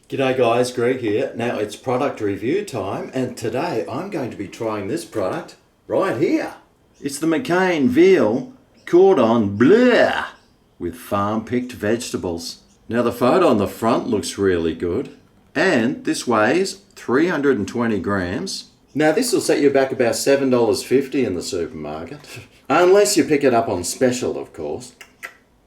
G'day guys, Greg here. Now it's product review time, and today I'm going to be trying this product right here. It's the McCain Veal Cordon Bleu with farm-picked vegetables. Now the photo on the front looks really good, and this weighs 320 grams. Now this will set you back about $7.50 in the supermarket, unless you pick it up on special, of course.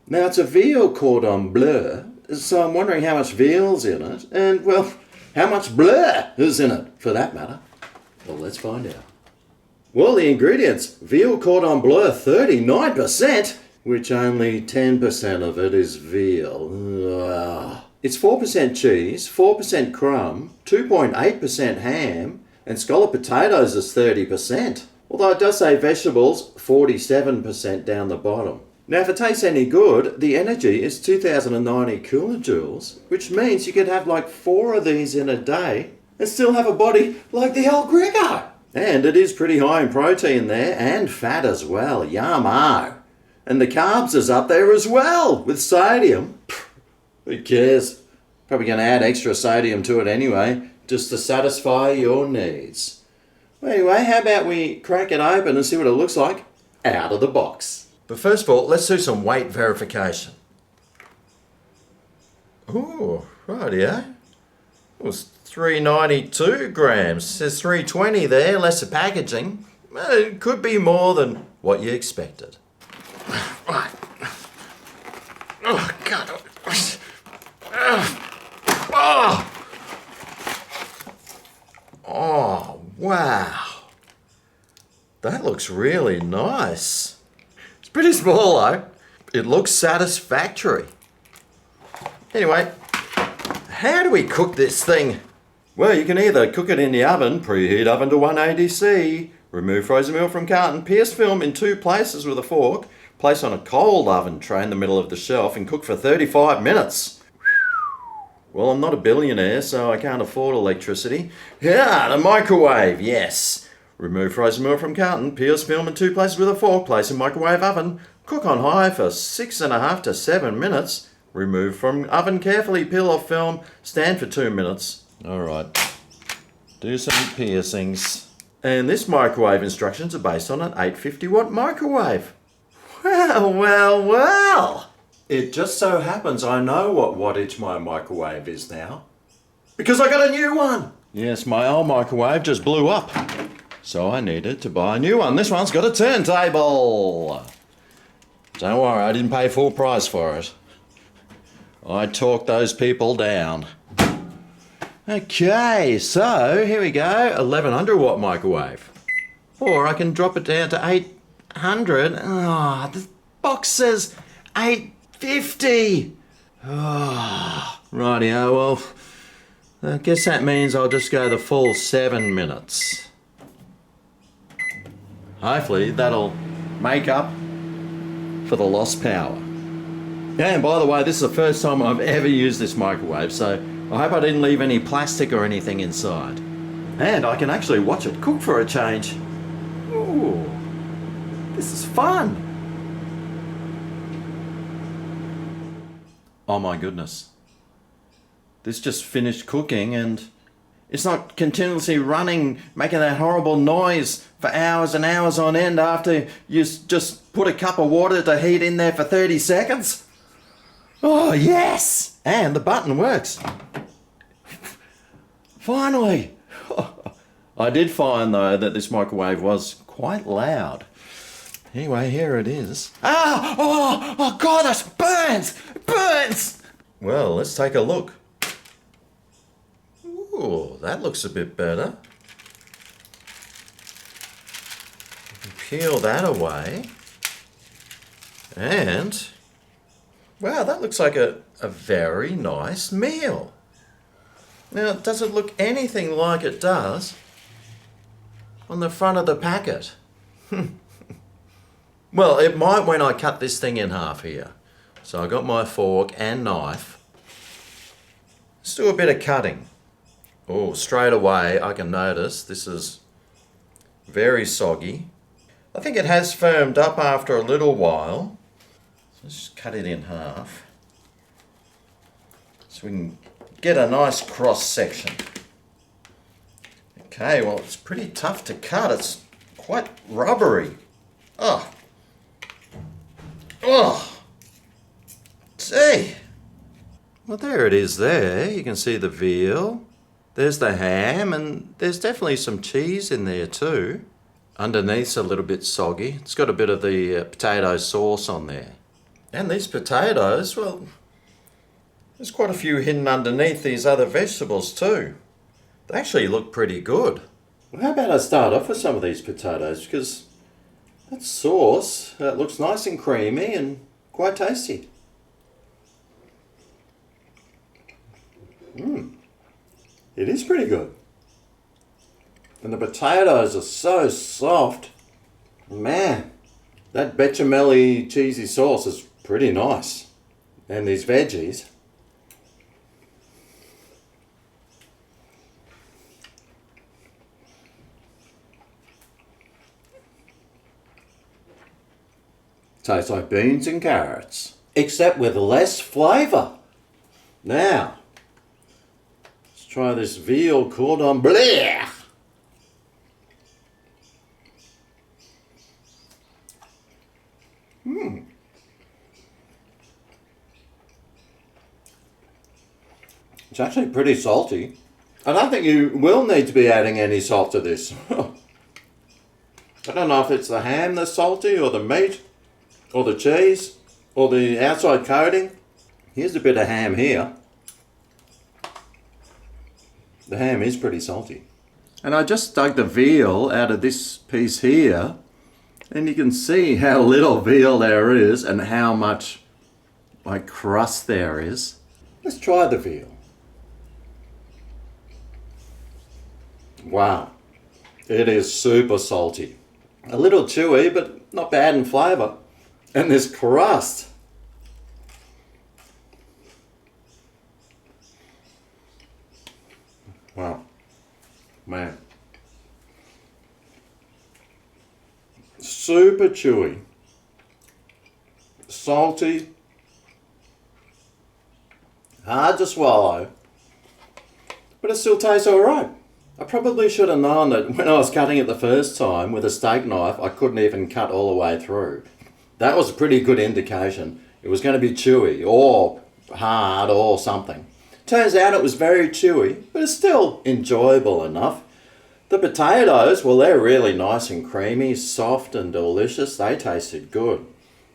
Now it's a veal cordon bleu, so I'm wondering how much veal's in it, and well, how much bleu is in it, for that matter. Well, let's find out. Well, the ingredients: veal cordon bleu 39%, which only 10% of it is veal. Ugh. It's 4% cheese, 4% crumb, 2.8% ham, and scallop potatoes is 30%. Although it does say vegetables 47% down the bottom. Now, if it tastes any good, the energy is 2090 kilojoules, which means you could have like 4 of these in a day and still have a body like the old Greggo. And it is pretty high in protein there, and fat as well. Yum-o. And the carbs is up there as well, with sodium. Who cares? Probably going to add extra sodium to it anyway, just to satisfy your needs. Well, anyway, how about we crack it open and see what it looks like out of the box. But first of all, let's do some weight verification. Ooh, rightio. It was 392 grams. It says 320 there, less the packaging. It could be more than what you expected. Right. Oh, God. Oh, wow. That looks really nice. It's pretty small though. It looks satisfactory. Anyway, how do we cook this thing? Well, you can either cook it in the oven, preheat oven to 180°C, remove frozen meal from carton, pierce film in 2 places with a fork, place on a cold oven tray in the middle of the shelf and cook for 35 minutes. Well, I'm not a billionaire, so I can't afford electricity. Yeah, the microwave, yes. Remove frozen meal from carton, pierce film in 2 places with a fork, place in microwave oven, cook on high for 6.5 to 7 minutes, remove from oven carefully, peel off film, stand for 2 minutes. Alright, do some piercings. And this microwave instructions are based on an 850-watt microwave. Well. It just so happens I know what wattage my microwave is now, because I got a new one. Yes, my old microwave just blew up. So I needed to buy a new one. This one's got a turntable. Don't worry, I didn't pay full price for it. I talked those people down. Okay, so here we go. 1100-watt microwave. Or I can drop it down to 800. The box says 850. Rightio, well, I guess that means I'll just go the full 7 minutes. Hopefully that'll make up for the lost power. And by the way, this is the first time I've ever used this microwave, so I hope I didn't leave any plastic or anything inside. And I can actually watch it cook for a change. Ooh, this is fun. Oh my goodness. This just finished cooking and it's not continuously running, making that horrible noise for hours and hours on end after you just put a cup of water to heat in there for 30 seconds. Oh, yes! And the button works. Finally. I did find, though, that this microwave was quite loud. Anyway, here it is. Oh, God, that burns! Burns! Well, let's take a look. Ooh, that looks a bit better. Peel that away. And, wow, that looks like a very nice meal. Now, does it look anything like it does on the front of the packet? Well, it might when I cut this thing in half here. So I got my fork and knife. Let's do a bit of cutting. Oh, straight away I can notice this is very soggy. I think it has firmed up after a little while. So let's just cut it in half so we can get a nice cross section. Okay, well, it's pretty tough to cut. It's quite rubbery. Oh. Oh. Gee. Well, there it is there. You can see the veal. There's the ham, and there's definitely some cheese in there too. Underneath's a little bit soggy. It's got a bit of the potato sauce on there. And these potatoes, well, there's quite a few hidden underneath these other vegetables too. They actually look pretty good. Well, how about I start off with some of these potatoes, because that sauce looks nice and creamy and quite tasty. It is pretty good. And the potatoes are so soft. Man, that bechamel-y cheesy sauce is pretty nice. And these veggies. Tastes like beans and carrots, except with less flavour. Now, let's try this veal cordon bleu. It's actually pretty salty. I don't think you will need to be adding any salt to this. I don't know if it's the ham that's salty, or the meat, or the cheese, or the outside coating. Here's a bit of ham here. The ham is pretty salty. And I just dug the veal out of this piece here, and you can see how little veal there is and how much like crust there is. Let's try the veal. Wow, it is super salty. A little chewy, but not bad in flavour. And this crust. Wow, man. Super chewy. Salty. Hard to swallow. But it still tastes alright. I probably should have known that when I was cutting it the first time with a steak knife, I couldn't even cut all the way through. That was a pretty good indication. It was going to be chewy or hard or something. Turns out it was very chewy, but it's still enjoyable enough. The potatoes, well, they're really nice and creamy, soft and delicious. They tasted good.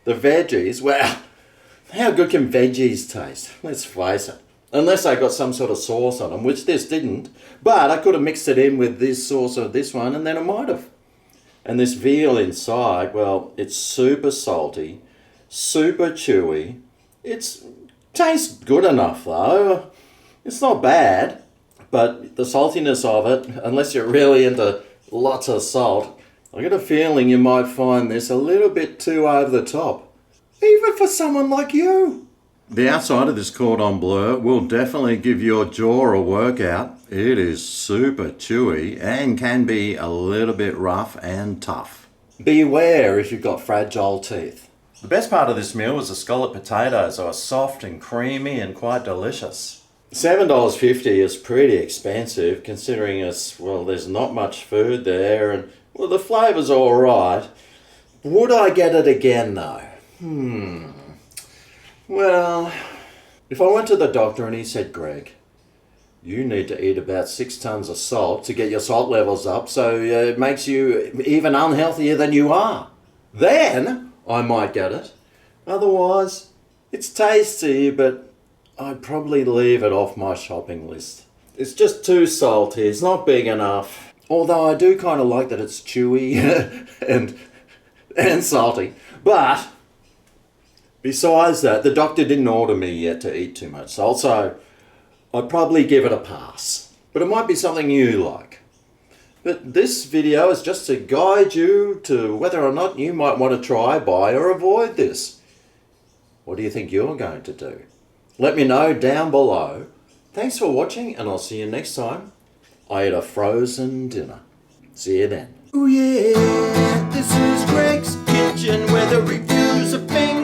The veggies, well, how good can veggies taste? Let's face it. Unless they got some sort of sauce on them, which this didn't. But I could have mixed it in with this sauce or this one, and then I might have. And this veal inside, well, it's super salty, super chewy. It tastes good enough though. It's not bad, but the saltiness of it, unless you're really into lots of salt, I get a feeling you might find this a little bit too over the top. Even for someone like you. The outside of this cordon bleu will definitely give your jaw a workout. It is super chewy and can be a little bit rough and tough. Beware if you've got fragile teeth. The best part of this meal was the scallop potatoes. They were soft and creamy and quite delicious. $7.50 is pretty expensive considering there's not much food there and, well, the flavour's alright. Would I get it again though? Well, if I went to the doctor and he said, Greg, you need to eat about 6 tons of salt to get your salt levels up so it makes you even unhealthier than you are, then I might get it. Otherwise, it's tasty, but I'd probably leave it off my shopping list. It's just too salty. It's not big enough. Although I do kind of like that it's chewy and salty. But besides that, the doctor didn't order me yet to eat too much salt, so I'd probably give it a pass. But it might be something you like. But this video is just to guide you to whether or not you might want to try, buy or avoid this. What do you think you're going to do? Let me know down below. Thanks for watching, and I'll see you next time I ate a frozen dinner. See you then. Oh yeah, this is Greg's Kitchen, where the reviews are being